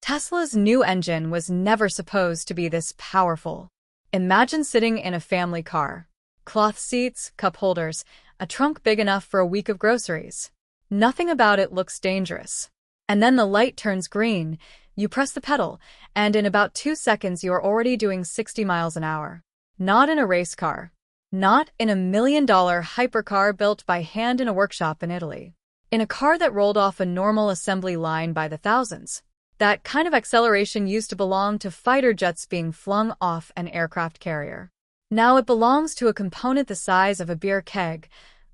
Tesla's new engine was never supposed to be this powerful. Imagine sitting in a family car. Cloth seats, cup holders, a trunk big enough for a week of groceries. Nothing about it looks dangerous. And then the light turns green, you press the pedal, and in about 2 seconds you're already doing 60 miles an hour. Not in a race car. Not in a $1 million hypercar built by hand in a workshop in Italy. In a car that rolled off a normal assembly line by the thousands. That kind of acceleration used to belong to fighter jets being flung off an aircraft carrier. Now it belongs to a component the size of a beer keg,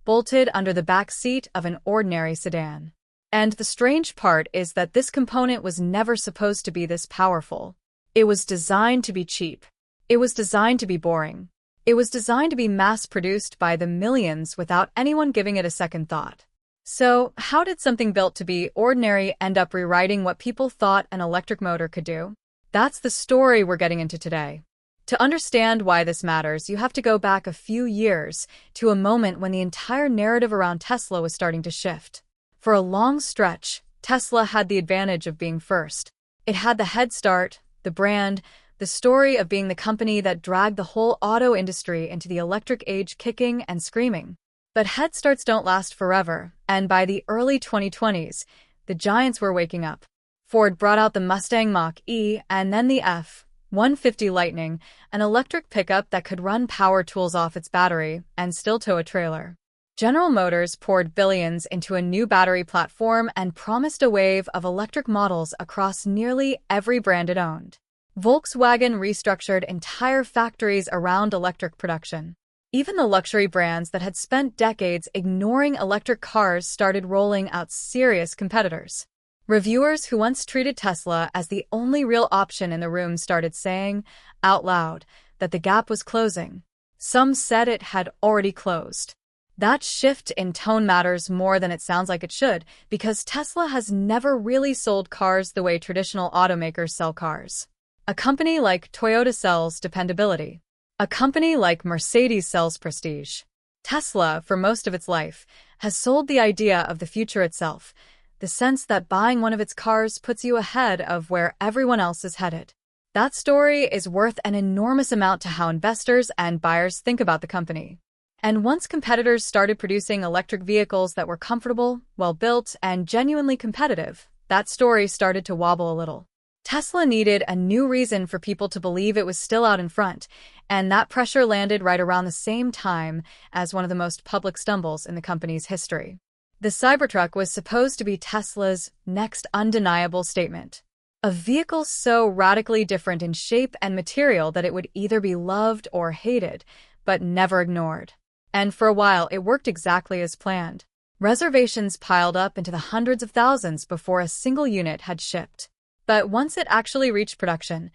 bolted under the back seat of an ordinary sedan. And the strange part is that this component was never supposed to be this powerful. It was designed to be cheap. It was designed to be boring. It was designed to be mass-produced by the millions without anyone giving it a second thought. So, how did something built to be ordinary end up rewriting what people thought an electric motor could do? That's the story we're getting into today. To understand why this matters, you have to go back a few years to a moment when the entire narrative around Tesla was starting to shift. For a long stretch, Tesla had the advantage of being first. It had the head start, the brand, the story of being the company that dragged the whole auto industry into the electric age kicking and screaming. But head starts don't last forever, and by the early 2020s, the giants were waking up. Ford brought out the Mustang Mach-E and then the F-150 Lightning, an electric pickup that could run power tools off its battery and still tow a trailer. General Motors poured billions into a new battery platform and promised a wave of electric models across nearly every brand it owned. Volkswagen restructured entire factories around electric production. Even the luxury brands that had spent decades ignoring electric cars started rolling out serious competitors. Reviewers who once treated Tesla as the only real option in the room started saying, out loud, that the gap was closing. Some said it had already closed. That shift in tone matters more than it sounds like it should, because Tesla has never really sold cars the way traditional automakers sell cars. A company like Toyota sells dependability. A company like Mercedes sells prestige. Tesla, for most of its life, has sold the idea of the future itself, the sense that buying one of its cars puts you ahead of where everyone else is headed. That story is worth an enormous amount to how investors and buyers think about the company. And once competitors started producing electric vehicles that were comfortable, well-built, and genuinely competitive, that story started to wobble a little. Tesla needed a new reason for people to believe it was still out in front, and that pressure landed right around the same time as one of the most public stumbles in the company's history. The Cybertruck was supposed to be Tesla's next undeniable statement. A vehicle so radically different in shape and material that it would either be loved or hated, but never ignored. And for a while, it worked exactly as planned. Reservations piled up into the hundreds of thousands before a single unit had shipped. But once it actually reached production,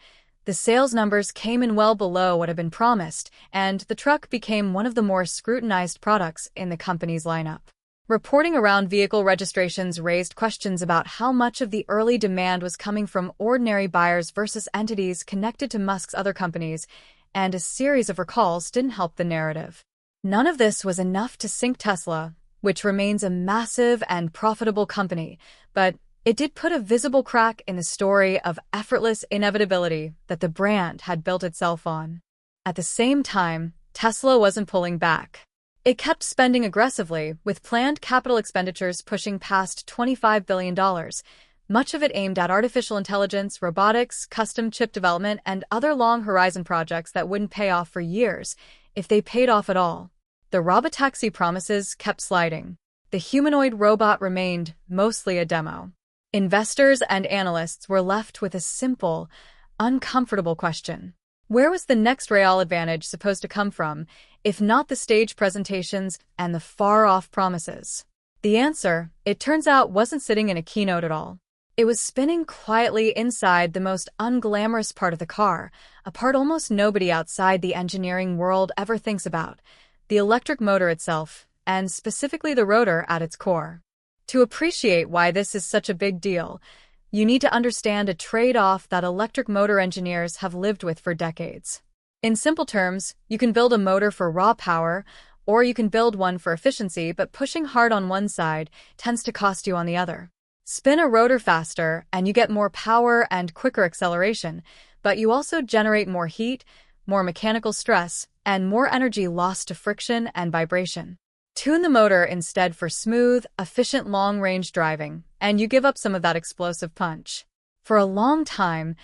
the sales numbers came in well below what had been promised, and the truck became one of the more scrutinized products in the company's lineup. Reporting around vehicle registrations raised questions about how much of the early demand was coming from ordinary buyers versus entities connected to Musk's other companies, and a series of recalls didn't help the narrative. None of this was enough to sink Tesla, which remains a massive and profitable company, but it did put a visible crack in the story of effortless inevitability that the brand had built itself on. At the same time, Tesla wasn't pulling back. It kept spending aggressively, with planned capital expenditures pushing past $25 billion, much of it aimed at artificial intelligence, robotics, custom chip development, and other long-horizon projects that wouldn't pay off for years, if they paid off at all. The robotaxi promises kept sliding. The humanoid robot remained mostly a demo. Investors and analysts were left with a simple, uncomfortable question. Where was the next real advantage supposed to come from, if not the stage presentations and the far-off promises? The answer, it turns out, wasn't sitting in a keynote at all. It was spinning quietly inside the most unglamorous part of the car, a part almost nobody outside the engineering world ever thinks about, the electric motor itself, and specifically the rotor at its core. To appreciate why this is such a big deal, you need to understand a trade-off that electric motor engineers have lived with for decades. In simple terms, you can build a motor for raw power, or you can build one for efficiency, but pushing hard on one side tends to cost you on the other. Spin a rotor faster, and you get more power and quicker acceleration, but you also generate more heat, more mechanical stress, and more energy lost to friction and vibration. Tune the motor instead for smooth, efficient long-range driving, and you give up some of that explosive punch. For a long time,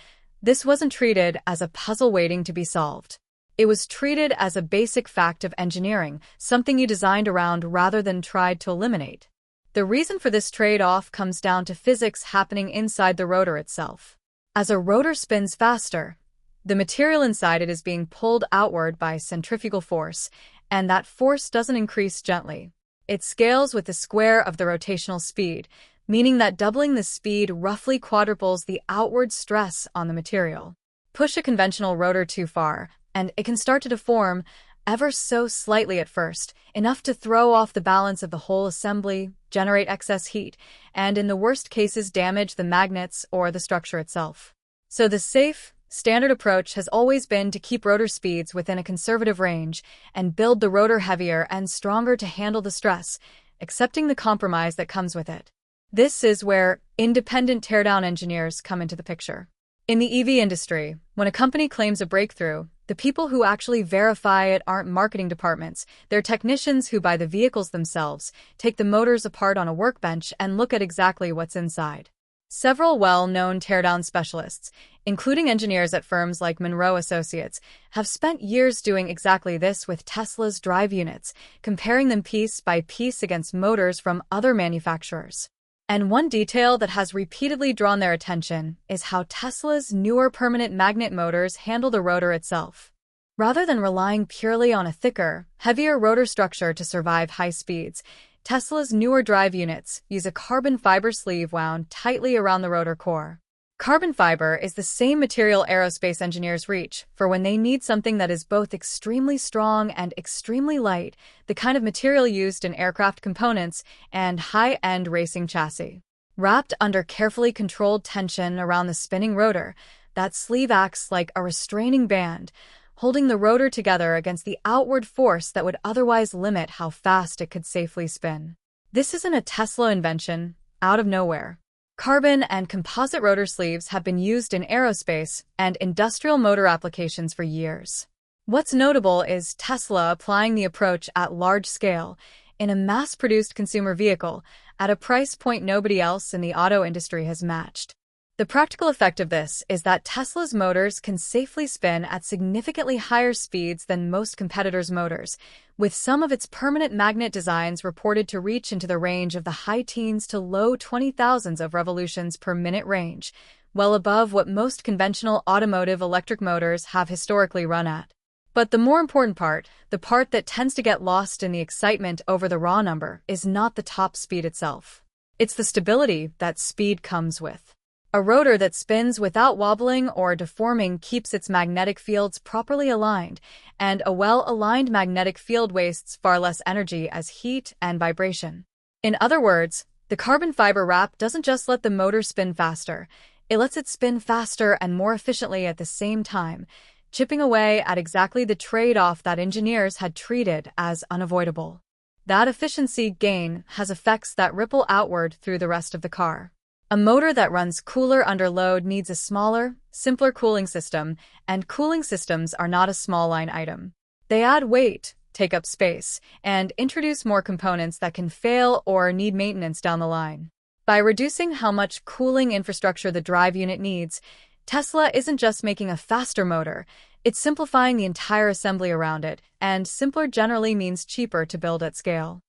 this wasn't treated as a puzzle waiting to be solved. It was treated as a basic fact of engineering, something you designed around rather than tried to eliminate. The reason for this trade-off comes down to physics happening inside the rotor itself. As a rotor spins faster, the material inside it is being pulled outward by centrifugal force, and that force doesn't increase gently. It scales with the square of the rotational speed, meaning that doubling the speed roughly quadruples the outward stress on the material. Push a conventional rotor too far, and it can start to deform, ever so slightly at first, enough to throw off the balance of the whole assembly, generate excess heat, and in the worst cases damage the magnets or the structure itself. So the safe, standard approach has always been to keep rotor speeds within a conservative range and build the rotor heavier and stronger to handle the stress, accepting the compromise that comes with it. This is where independent teardown engineers come into the picture. In the EV industry, when a company claims a breakthrough, the people who actually verify it aren't marketing departments, they're technicians who buy the vehicles themselves, take the motors apart on a workbench, and look at exactly what's inside. Several well-known teardown specialists, including engineers at firms like Monroe Associates, have spent years doing exactly this with Tesla's drive units, comparing them piece by piece against motors from other manufacturers. And one detail that has repeatedly drawn their attention is how Tesla's newer permanent magnet motors handle the rotor itself. Rather than relying purely on a thicker, heavier rotor structure to survive high speeds, Tesla's newer drive units use a carbon fiber sleeve wound tightly around the rotor core. Carbon fiber is the same material aerospace engineers reach for when they need something that is both extremely strong and extremely light, the kind of material used in aircraft components and high-end racing chassis. Wrapped under carefully controlled tension around the spinning rotor, that sleeve acts like a restraining band, holding the rotor together against the outward force that would otherwise limit how fast it could safely spin. This isn't a Tesla invention, out of nowhere. Carbon and composite rotor sleeves have been used in aerospace and industrial motor applications for years. What's notable is Tesla applying the approach at large scale in a mass-produced consumer vehicle at a price point nobody else in the auto industry has matched. The practical effect of this is that Tesla's motors can safely spin at significantly higher speeds than most competitors' motors, with some of its permanent magnet designs reported to reach into the range of the high teens to low 20,000s of revolutions per minute range, well above what most conventional automotive electric motors have historically run at. But the more important part, the part that tends to get lost in the excitement over the raw number, is not the top speed itself. It's the stability that speed comes with. A rotor that spins without wobbling or deforming keeps its magnetic fields properly aligned, and a well-aligned magnetic field wastes far less energy as heat and vibration. In other words, the carbon fiber wrap doesn't just let the motor spin faster, it lets it spin faster and more efficiently at the same time, chipping away at exactly the trade-off that engineers had treated as unavoidable. That efficiency gain has effects that ripple outward through the rest of the car. A motor that runs cooler under load needs a smaller, simpler cooling system, and cooling systems are not a small line item. They add weight, take up space, and introduce more components that can fail or need maintenance down the line. By reducing how much cooling infrastructure the drive unit needs, Tesla isn't just making a faster motor, it's simplifying the entire assembly around it, and simpler generally means cheaper to build at scale.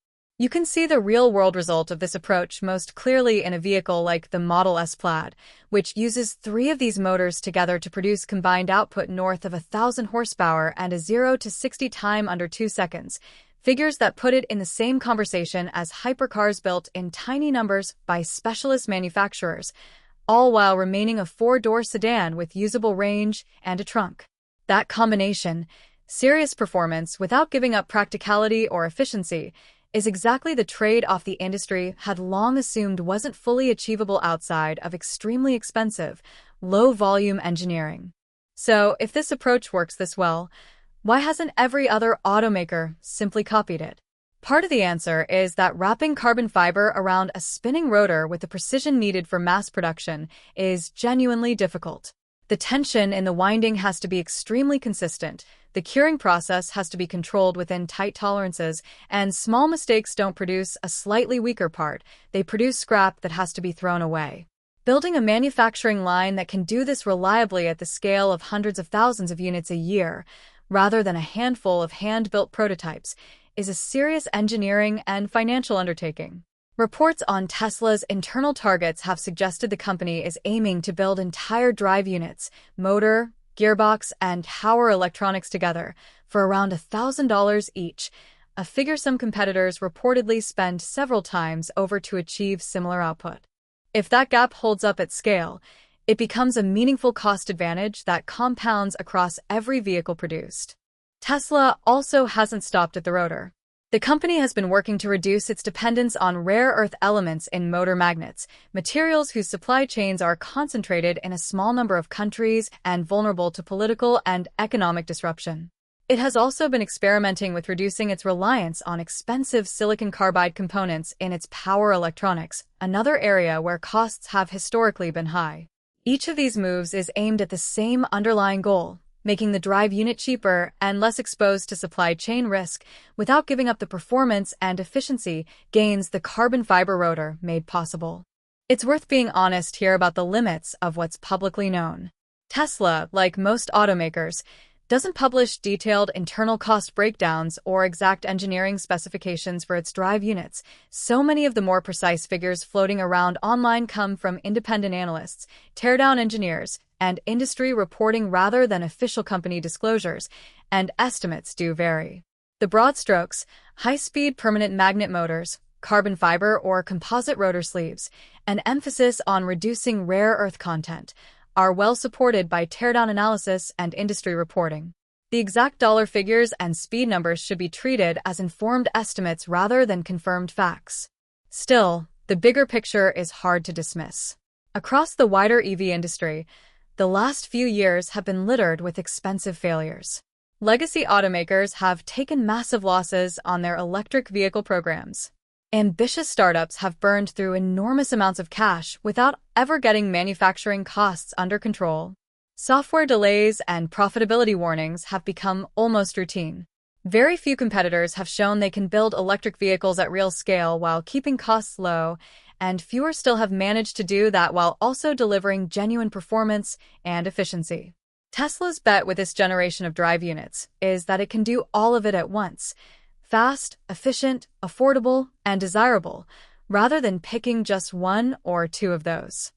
You can see the real-world result of this approach most clearly in a vehicle like the Model S Plaid, which uses 3 of these motors together to produce combined output north of 1,000 horsepower and a 0 to 60 time under 2 seconds, figures that put it in the same conversation as hypercars built in tiny numbers by specialist manufacturers, all while remaining a 4-door sedan with usable range and a trunk. That combination, serious performance without giving up practicality or efficiency, is exactly the trade-off the industry had long assumed wasn't fully achievable outside of extremely expensive, low-volume engineering. So, if this approach works this well, why hasn't every other automaker simply copied it? Part of the answer is that wrapping carbon fiber around a spinning rotor with the precision needed for mass production is genuinely difficult. The tension in the winding has to be extremely consistent, the curing process has to be controlled within tight tolerances, and small mistakes don't produce a slightly weaker part, they produce scrap that has to be thrown away. Building a manufacturing line that can do this reliably at the scale of hundreds of thousands of units a year, rather than a handful of hand-built prototypes, is a serious engineering and financial undertaking. Reports on Tesla's internal targets have suggested the company is aiming to build entire drive units, motor, gearbox, and power electronics together for around $1,000 each, a figure some competitors reportedly spend several times over to achieve similar output. If that gap holds up at scale, it becomes a meaningful cost advantage that compounds across every vehicle produced. Tesla also hasn't stopped at the rotor. The company has been working to reduce its dependence on rare earth elements in motor magnets, materials whose supply chains are concentrated in a small number of countries and vulnerable to political and economic disruption. It has also been experimenting with reducing its reliance on expensive silicon carbide components in its power electronics, another area where costs have historically been high. Each of these moves is aimed at the same underlying goal: making the drive unit cheaper and less exposed to supply chain risk without giving up the performance and efficiency gains the carbon fiber rotor made possible. It's worth being honest here about the limits of what's publicly known. Tesla, like most automakers, doesn't publish detailed internal cost breakdowns or exact engineering specifications for its drive units. So many of the more precise figures floating around online come from independent analysts, teardown engineers, and industry reporting rather than official company disclosures, and estimates do vary. The broad strokes, high-speed permanent magnet motors, carbon fiber or composite rotor sleeves, and emphasis on reducing rare earth content, are well supported by teardown analysis and industry reporting. The exact dollar figures and speed numbers should be treated as informed estimates rather than confirmed facts. Still, the bigger picture is hard to dismiss. Across the wider EV industry, the last few years have been littered with expensive failures. Legacy automakers have taken massive losses on their electric vehicle programs. Ambitious startups have burned through enormous amounts of cash without ever getting manufacturing costs under control. Software delays and profitability warnings have become almost routine. Very few competitors have shown they can build electric vehicles at real scale while keeping costs low, and fewer still have managed to do that while also delivering genuine performance and efficiency. Tesla's bet with this generation of drive units is that it can do all of it at once: fast, efficient, affordable, and desirable, rather than picking just one or two of those.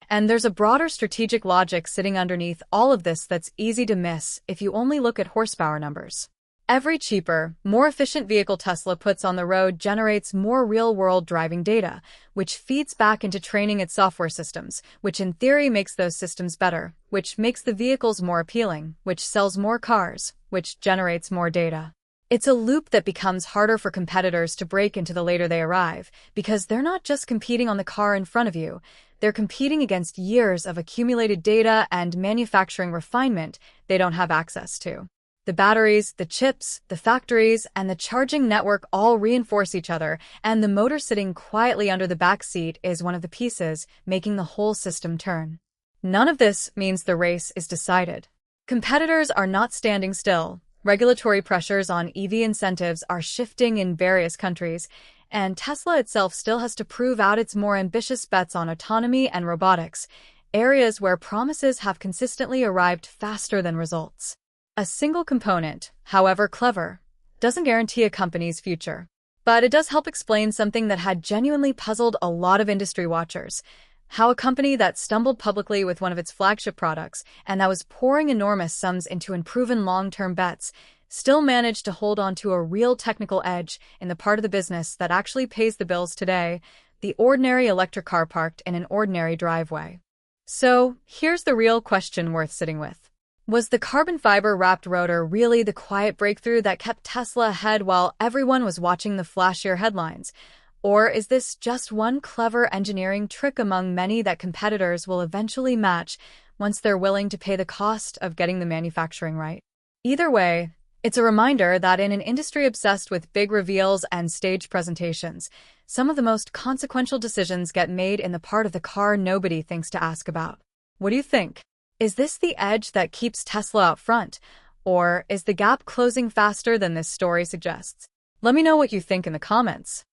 And there's a broader strategic logic sitting underneath all of this that's easy to miss if you only look at horsepower numbers. Every cheaper, more efficient vehicle Tesla puts on the road generates more real-world driving data, which feeds back into training its software systems, which in theory makes those systems better, which makes the vehicles more appealing, which sells more cars, which generates more data. It's a loop that becomes harder for competitors to break into the later they arrive, because they're not just competing on the car in front of you, they're competing against years of accumulated data and manufacturing refinement they don't have access to. The batteries, the chips, the factories, and the charging network all reinforce each other, and the motor sitting quietly under the back seat is one of the pieces making the whole system turn. None of this means the race is decided. Competitors are not standing still. Regulatory pressures on EV incentives are shifting in various countries, and Tesla itself still has to prove out its more ambitious bets on autonomy and robotics, areas where promises have consistently arrived faster than results. A single component, however clever, doesn't guarantee a company's future. But it does help explain something that had genuinely puzzled a lot of industry watchers: how a company that stumbled publicly with one of its flagship products and that was pouring enormous sums into unproven long-term bets still managed to hold on to a real technical edge in the part of the business that actually pays the bills today, the ordinary electric car parked in an ordinary driveway. So, here's the real question worth sitting with. Was the carbon fiber wrapped rotor really the quiet breakthrough that kept Tesla ahead while everyone was watching the flashier headlines? Or is this just one clever engineering trick among many that competitors will eventually match once they're willing to pay the cost of getting the manufacturing right? Either way, It's a reminder that in an industry obsessed with big reveals and stage presentations, some of the most consequential decisions get made in the part of the car nobody thinks to ask about. What do you think? Is this the edge that keeps Tesla out front, or is the gap closing faster than this story suggests? Let me know what you think in the comments.